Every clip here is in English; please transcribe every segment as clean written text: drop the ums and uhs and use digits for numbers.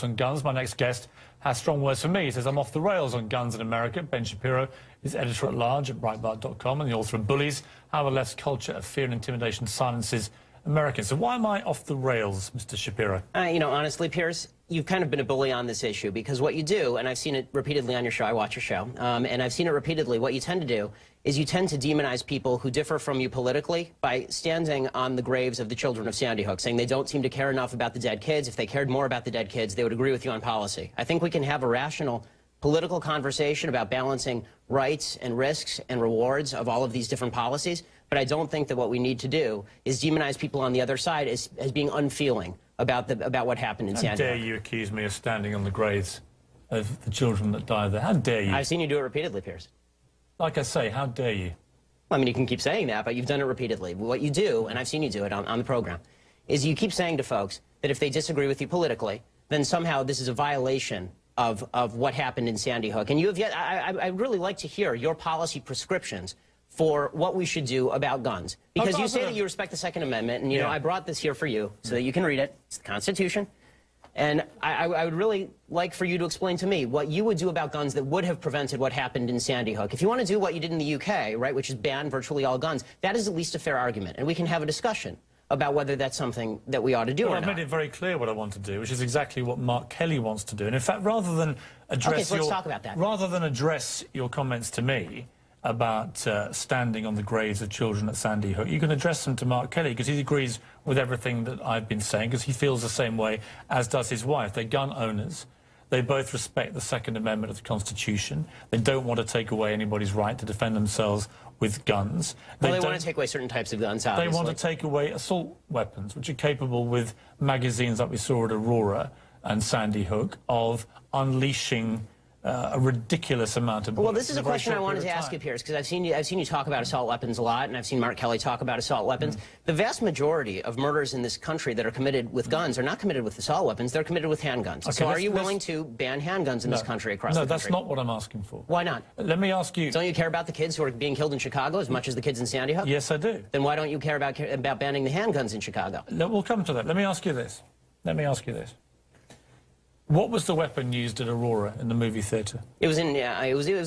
on guns. My next guest has strong words for me. He says, I'm off the rails on guns in America. Ben Shapiro is editor-at-large at Breitbart.com and the author of Bullies, How the Left's Culture of Fear and Intimidation Silences Americans. So why am I off the rails, Mr. Shapiro? You know, honestly, Piers, you've kind of been a bully on this issue because what you do, and I've seen it repeatedly on your show, I watch your show, and I've seen it repeatedly, what you tend to do is you tend to demonize people who differ from you politically by standing on the graves of the children of Sandy Hook, saying they don't seem to care enough about the dead kids. If they cared more about the dead kids, they would agree with you on policy. I think we can have a rational political conversation about balancing rights and risks and rewards of all of these different policies, but I don't think that what we need to do is demonize people on the other side as being unfeeling about what happened in Sandy Hook. How dare you accuse me of standing on the graves of the children that died there? How dare you? I've seen you do it repeatedly, Piers. Like I say, how dare you? I mean, you can keep saying that, but you've done it repeatedly. What you do, and I've seen you do it on the program, is you keep saying to folks that if they disagree with you politically, then somehow this is a violation of what happened in Sandy Hook. And you have yet, I'd really like to hear your policy prescriptions for what we should do about guns. Because you say that you respect the Second Amendment, and, you know, I brought this here for you so that you can read it. It's the Constitution. And I would really like for you to explain to me what you would do about guns that would have prevented what happened in Sandy Hook. If you want to do what you did in the UK, right, which is ban virtually all guns, that is at least a fair argument. And we can have a discussion about whether that's something that we ought to do or not. I've made it very clear what I want to do, which is exactly what Mark Kelly wants to do. And in fact, rather than address let's talk about that. Rather than address your comments to me about standing on the graves of children at Sandy Hook, you can address them to Mark Kelly, because he agrees with everything that I've been saying, because he feels the same way, as does his wife. They're gun owners. They both respect the Second Amendment of the Constitution. They don't want to take away anybody's right to defend themselves with guns. Well, they want to take away certain types of guns, obviously. They want to take away assault weapons, which are capable, with magazines like we saw at Aurora and Sandy Hook, of unleashing a ridiculous amount of bullets. Well, this is a question I wanted to ask you, Piers, because I've seen you talk about assault weapons a lot, and I've seen Mark Kelly talk about assault weapons. The vast majority of murders in this country that are committed with guns are not committed with assault weapons, they're committed with handguns. Okay, so are you willing to ban handguns in this country, across the country? No, that's not what I'm asking for. Why not? Let me ask you... Don't you care about the kids who are being killed in Chicago as much as the kids in Sandy Hook? Yes, I do. Then why don't you care about banning the handguns in Chicago? We'll come to that. Let me ask you this. What was the weapon used at Aurora in the movie theatre? It was an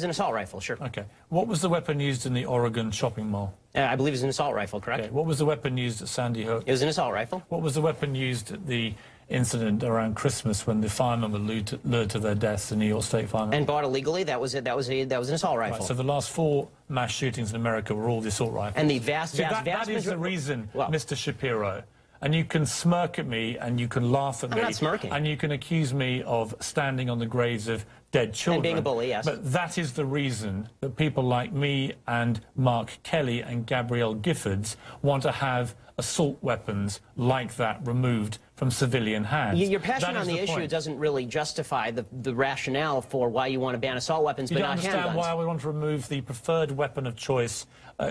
assault rifle, sure. Okay. What was the weapon used in the Oregon shopping mall? I believe it was an assault rifle, correct? Okay. What was the weapon used at Sandy Hook? It was an assault rifle. What was the weapon used at the incident around Christmas when the firemen were lured to their deaths, the New York State firemen? And bought illegally? That was an assault rifle. Right, so the last 4 mass shootings in America were all the assault rifles. And the vast that is the reason, Mr. Shapiro. And you can smirk at me, and you can laugh at me. I'm not smirking. And you can accuse me of standing on the graves of dead children. And being a bully, yes. But that is the reason that people like me and Mark Kelly and Gabrielle Giffords want to have assault weapons like that removed from civilian hands. Your passion on the issue doesn't really justify the rationale for why you want to ban assault weapons, but not handguns. You don't understand why we want to remove the preferred weapon of choice,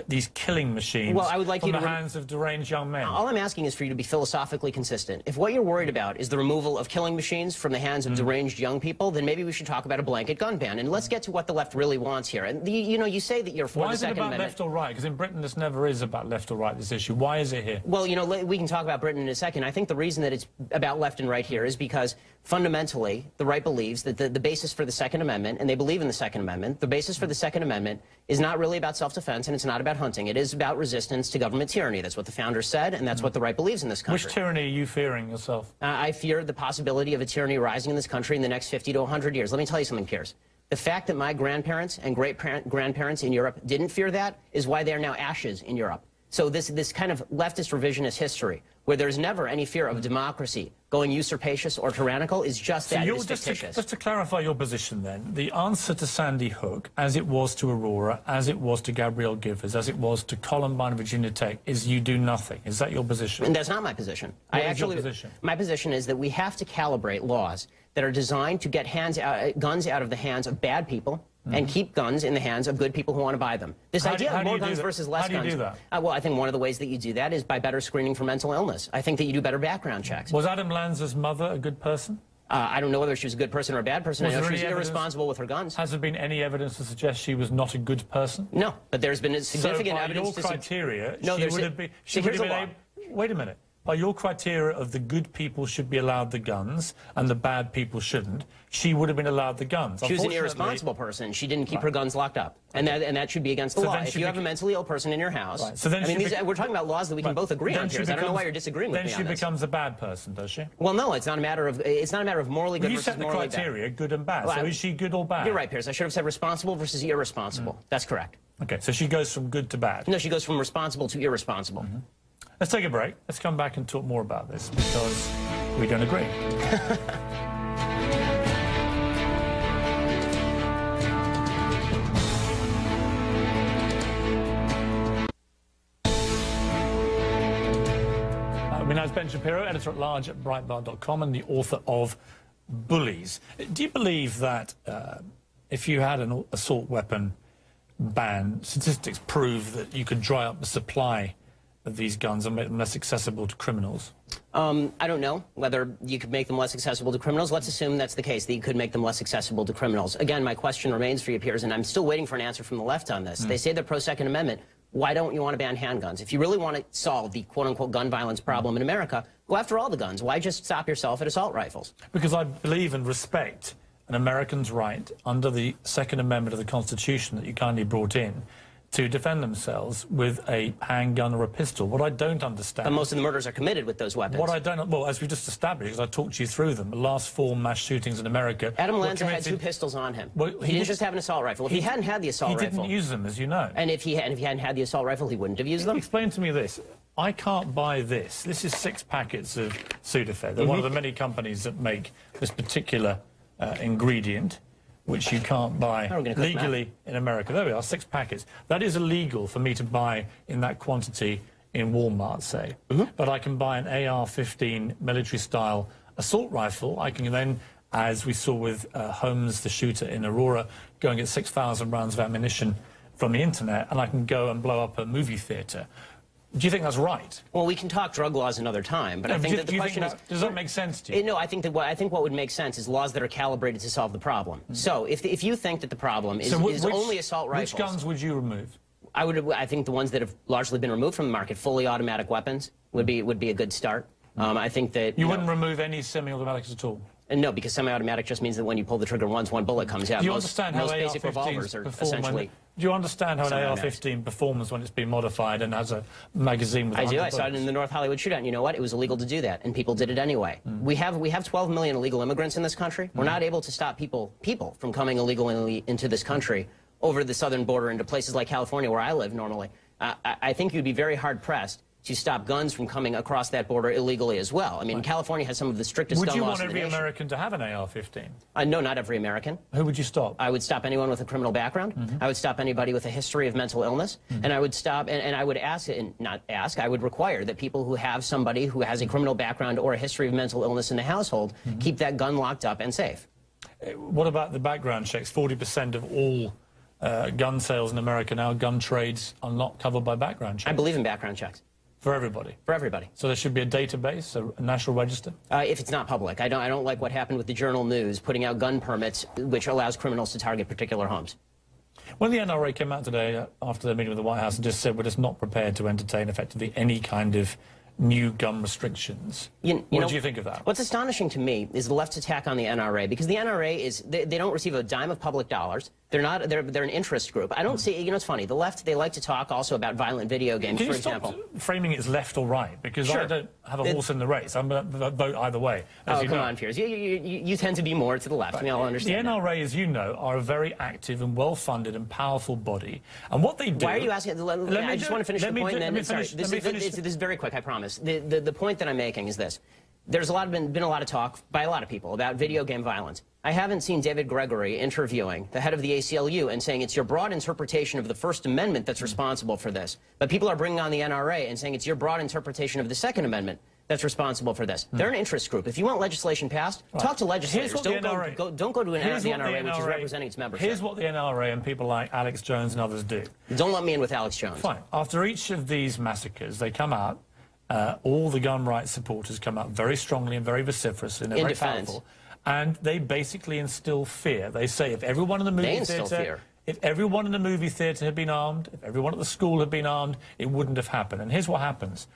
these killing machines, from the hands of deranged young men. All I'm asking is for you to be philosophically consistent. If what you're worried about is the removal of killing machines from the hands of deranged young people, then maybe we should talk about a blanket gun ban. And let's get to what the left really wants here. And you know, you say that you're for the Second Amendment. Why is it about left or right? Because in Britain this never is about left or right, this issue. Why is it here? Well, you know, we can talk about Britain in a second. I think the reason that it's about left and right here is because fundamentally the right believes that the basis for the Second Amendment, and they believe in the Second Amendment, the basis for the Second Amendment is not really about self-defense and it's not about hunting. It is about resistance to government tyranny. That's what the founders said, and that's what the right believes in this country. Which tyranny are you fearing yourself? I fear the possibility of a tyranny rising in this country in the next 50 to 100 years. Let me tell you something, Piers. The fact that my grandparents and great-grandparents in Europe didn't fear that is why they are now ashes in Europe. So this kind of leftist revisionist history, where there's never any fear of democracy going usurpacious or tyrannical, is just that. It is fictitious. Just to clarify your position then, the answer to Sandy Hook, as it was to Aurora, as it was to Gabrielle Giffords, as it was to Columbine, Virginia Tech, is you do nothing. Is that your position? And that's not my position. What is your position? My position is that we have to calibrate laws that are designed to get guns out of the hands of bad people, and keep guns in the hands of good people who want to buy them. This idea of more guns versus less guns. How do you do that? Well, I think one of the ways that you do that is by better screening for mental illness. I think that you do better background checks. Was Adam Lanza's mother a good person? I don't know whether she was a good person or a bad person. I know she was irresponsible with her guns. Has there been any evidence to suggest she was not a good person? No, but there's been significant So evidence by your criteria, no, she would have been... Wait a minute. by your criteria of the good people should be allowed the guns and the bad people shouldn't, she would have been allowed the guns. She was an irresponsible person. She didn't keep her guns locked up. And that should be against the law. If you have a mentally ill person in your house, so then we're talking about laws that we can both agree on, Piers. I don't know why you're disagreeing with me on this. Then she becomes a bad person, does she? Well, no, it's not a matter of morally good versus morally bad. You set the criteria, good and bad. So is she good or bad? You're right, Piers. I should have said responsible versus irresponsible. That's correct. Okay, so she goes from good to bad. No, she goes from responsible to irresponsible. Let's take a break. Let's come back and talk more about this because we don't agree. My name is Ben Shapiro, editor-at-large at Breitbart.com and the author of Bullies. Do you believe that if you had an assault weapon ban, statistics prove that you could dry up the supply of these guns and make them less accessible to criminals? I don't know whether you could make them less accessible to criminals. Let's assume that's the case, that you could make them less accessible to criminals. Again, my question remains for you, Piers, and I'm still waiting for an answer from the left on this. They say they're pro-Second Amendment. Why don't you want to ban handguns? If you really want to solve the quote-unquote gun violence problem in America, go after all the guns. Why just stop yourself at assault rifles? Because I believe and respect an American's right under the Second Amendment of the Constitution that you kindly brought in to defend themselves with a handgun or a pistol. What I don't understand... But most of the murders are committed with those weapons. What I don't... Well, as we just established, because I talked you through them, the last 4 mass shootings in America... Adam Lanza had 2 pistols on him. Well, he didn't just have an assault rifle. If he hadn't had the assault rifle... He didn't use them, as you know. And if he hadn't had the assault rifle, he wouldn't have used them? Explain to me this. I can't buy this. This is 6 packets of Sudafed. They're one of the many companies that make this particular ingredient, which you can't buy legally in America. There we are, 6 packets. That is illegal for me to buy in that quantity in Walmart, say. But I can buy an AR-15 military-style assault rifle. I can then, as we saw with Holmes, the shooter in Aurora, go and get 6,000 rounds of ammunition from the internet, and I can go and blow up a movie theatre. Do you think that's right? Well, we can talk drug laws another time, but I think that the question is... Does that make sense to you? No, I think what would make sense is laws that are calibrated to solve the problem. So if you think that the problem is only assault rifles... Which guns would you remove? I think the ones that have largely been removed from the market, fully automatic weapons, would be a good start. I think that... You wouldn't remove any semi-automatics at all? No, because semi-automatic just means that when you pull the trigger once, 1 bullet comes out. Do you understand how basic revolvers are essentially... Do you understand how an AR-15 performs when it's been modified and has a magazine with 100 I do. bullets? I saw it in the North Hollywood shootout, and you know what? It was illegal to do that, and people did it anyway. We have 12 million illegal immigrants in this country. We're not able to stop people from coming illegally into this country over the southern border into places like California, where I live normally. I think you'd be very hard-pressed to stop guns from coming across that border illegally as well. I mean, California has some of the strictest gun laws in the nation. Would you want every American to have an AR-15? No, not every American. Who would you stop? I would stop anyone with a criminal background. I would stop anybody with a history of mental illness. And I would stop, and I would ask, and not ask, I would require that people who have somebody who has a criminal background or a history of mental illness in the household keep that gun locked up and safe. What about the background checks? 40% of all gun sales in America now, gun trades, are not covered by background checks. I believe in background checks. For everybody? For everybody. So there should be a database, a national register? If it's not public. I don't like what happened with the Journal News putting out gun permits, which allows criminals to target particular homes. When the NRA came out today after their meeting with the White House and just said we're just not prepared to entertain effectively any kind of new gun restrictions. What do you think of that? What's astonishing to me is the left's attack on the NRA, because the NRA they don't receive a dime of public dollars. They're an interest group. I don't see, it's funny, the left, they like to talk also about violent video games, for example. Can you stop framing it as left or right? Because I don't have a horse in the race. I'm going to vote either way. Oh, come on, Piers. You tend to be more to the left. I mean, I'll understand the NRA, as you know, are a very active and well-funded and powerful body. And what they do... Why are you asking... I just want to finish the point, and then... This is very quick, I promise. The point that I'm making is this. There's been a lot of talk by a lot of people about video game violence. I haven't seen David Gregory interviewing the head of the ACLU and saying it's your broad interpretation of the First Amendment that's responsible for this. But people are bringing on the NRA and saying it's your broad interpretation of the Second Amendment that's responsible for this. They're an interest group. If you want legislation passed, talk to legislators. Don't go to the NRA, which is representing its membership. Here's what the NRA and people like Alex Jones and others do. Don't let me in with Alex Jones. Fine. After each of these massacres, they come out, all the gun rights supporters come out very strongly and very vociferously. And they're very powerful. And they basically instill fear. They say if everyone in the movie theatre... If everyone in the movie theatre had been armed, if everyone at the school had been armed, it wouldn't have happened. And here's what happens.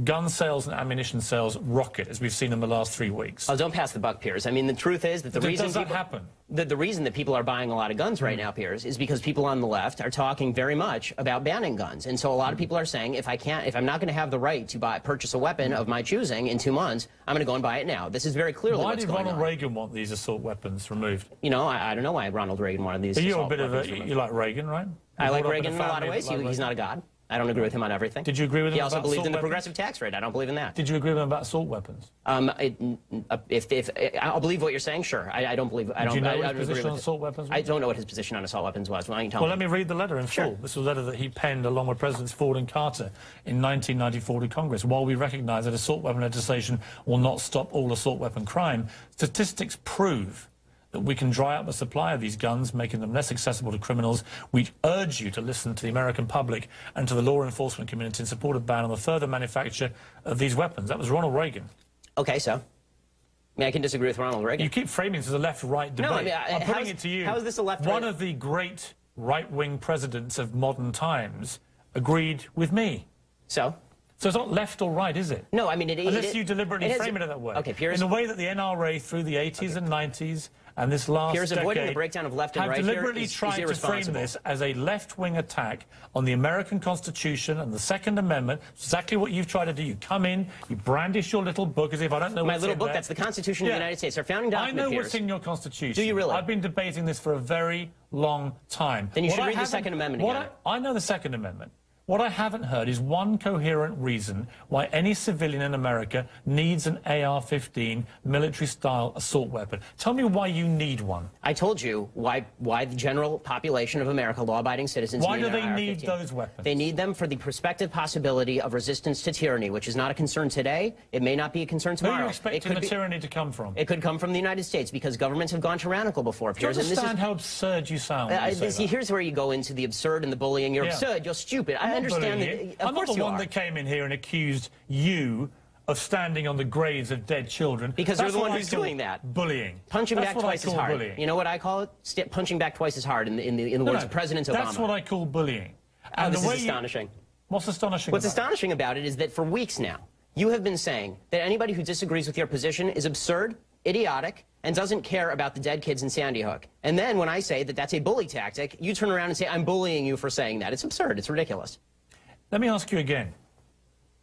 gun sales and ammunition sales rocket, as we've seen in the last 3 weeks. Oh, don't pass the buck, Piers. I mean, the truth is that the reason does that happen? The reason that people are buying a lot of guns right now, Piers, is because people on the left are talking very much about banning guns. And so a lot of people are saying, if I'm not going to have the right to purchase a weapon of my choosing in 2 months, I'm going to go and buy it now. This is very clearly what's going on. Why did Ronald Reagan want these assault weapons removed? You know, I don't know why Ronald Reagan wanted these assault weapons removed. You like Reagan, right? I like Reagan in a lot of ways. He's not a god. I don't agree with him on everything. Did you agree with him? He also believed in the weapons? progressive tax rate. I don't believe in that. Did you agree with him about assault weapons? If I'll believe what you're saying, sure. I don't believe. I don't. Do you know I his position on assault weapons? I don't know what his position on assault weapons was. Why don't you tell me? Well, let me read the letter in full. This was a letter that he penned along with Presidents Ford and Carter in 1994 to Congress. While we recognise that assault weapon legislation will not stop all assault weapon crime, statistics prove that we can dry up the supply of these guns, making them less accessible to criminals. We urge you to listen to the American public and to the law enforcement community in support of ban on the further manufacture of these weapons. That was Ronald Reagan. Okay, so? I mean, I can disagree with Ronald Reagan. You keep framing this as a left-right debate. No, I mean, I'm putting it to you. How is this a left-right? One of the great right-wing presidents of modern times agreed with me. So? So it's not left or right, is it? No, I mean, unless you deliberately frame it that way. Okay, Piers. In the way that the NRA through the 80s and 90s and this last Piers, decade avoiding the breakdown of left and right have deliberately here is tried to frame this as a left-wing attack on the American Constitution and the Second Amendment. Exactly what you've tried to do. You come in, you brandish your little book as if I don't know what's in there. My little book, that's the Constitution of the United States, our founding document, I know Piers. what's in your Constitution. Do you really? I've been debating this for a very long time. Then you should read the Second Amendment again. I know the Second Amendment. What I haven't heard is one coherent reason why any civilian in America needs an AR-15 military-style assault weapon. Tell me why you need one. I told you why the general population of America, law-abiding citizens, why do they need those weapons? They need them for the prospective possibility of resistance to tyranny, which is not a concern today. It may not be a concern tomorrow. Where are you expecting the tyranny to come from? It could come from the United States because governments have gone tyrannical before. Do you understand how absurd you sound when you say that? Here's where you go into the absurd and the bullying. You're absurd. You're stupid. I understand that. I'm not the one that came in here and accused you of standing on the graves of dead children. Because you're the one who's doing that. Bullying. Punching back twice as hard. Bullying. You know what I call it? Punching back twice as hard in the words of President Obama. That's what I call bullying. And this is astonishing. What's astonishing What's astonishing about it is that for weeks now, you have been saying that anybody who disagrees with your position is absurd, idiotic, and doesn't care about the dead kids in Sandy Hook. And then when I say that that's a bully tactic, you turn around and say, I'm bullying you for saying that. It's absurd. It's ridiculous. Let me ask you again.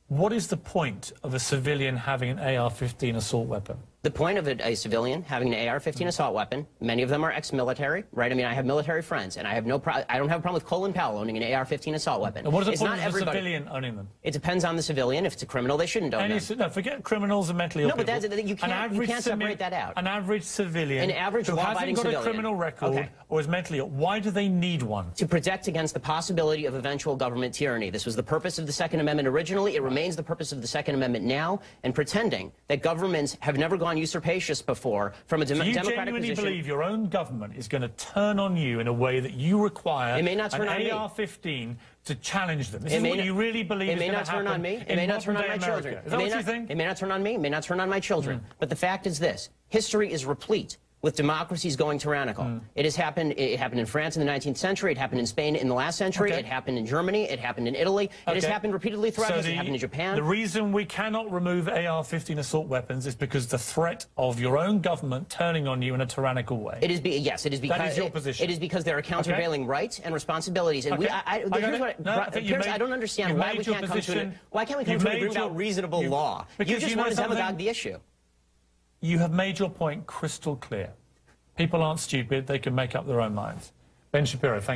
What is the point of a civilian having an AR-15 assault weapon? The point of a civilian having an AR-15 assault weapon, many of them are ex-military, right? I mean, I have military friends, and I don't have a problem with Colin Powell owning an AR-15 assault weapon. And what is the point of a civilian owning them? It depends on the civilian. If it's a criminal, they shouldn't own them. No, forget criminals and mentally ill people. No, but you can't separate that out. An average civilian who hasn't got a criminal record or is mentally ill, why do they need one? To protect against the possibility of eventual government tyranny. This was the purpose of the Second Amendment originally. It remains the purpose of the Second Amendment now. And pretending that governments have never gone usurpacious before from a democratic position. Do you genuinely believe your own government is going to turn on you in a way that you require an AR-15 to challenge them? This is what you really believe is going to happen? It may not turn on me. It may not turn on my children. Is that what you think? It may not turn on me. It may not turn on my children. But the fact is this. History is replete with democracies going tyrannical. It has happened. It happened in France in the 19th century. It happened in Spain in the last century. It happened in Germany. It happened in Italy. It has happened repeatedly throughout history. It happened in Japan. The reason we cannot remove AR-15 assault weapons is because the threat of your own government turning on you in a tyrannical way. It is yes, it is because that is your position. It is because there are countervailing rights and responsibilities. And Piers, I don't understand why we can't come to an agreement about reasonable law. You just want to demagogue the issue. You have made your point crystal clear. People aren't stupid. They can make up their own minds. Ben Shapiro, thank you.